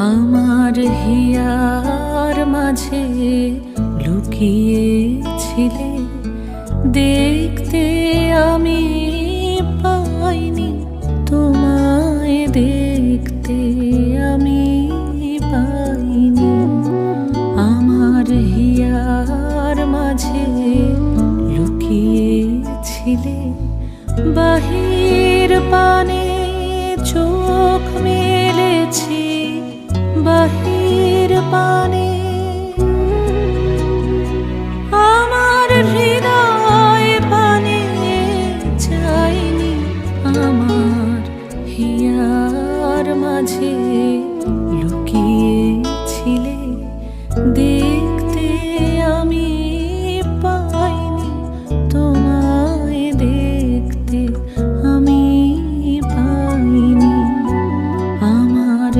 আমার হিয়ার মাঝে লুকিয়েছিলে, দেখতে আমি পাইনি তোমায়, দেখতে আমি পাইনি। আমার হিয়ার মাঝে লুকিয়েছিলে, বাহির পানে চোখ মেলেছি, বাহির পানে আমার হৃদয় পানে চাইনি। আমার হিয়ার মাঝে লুকিয়ে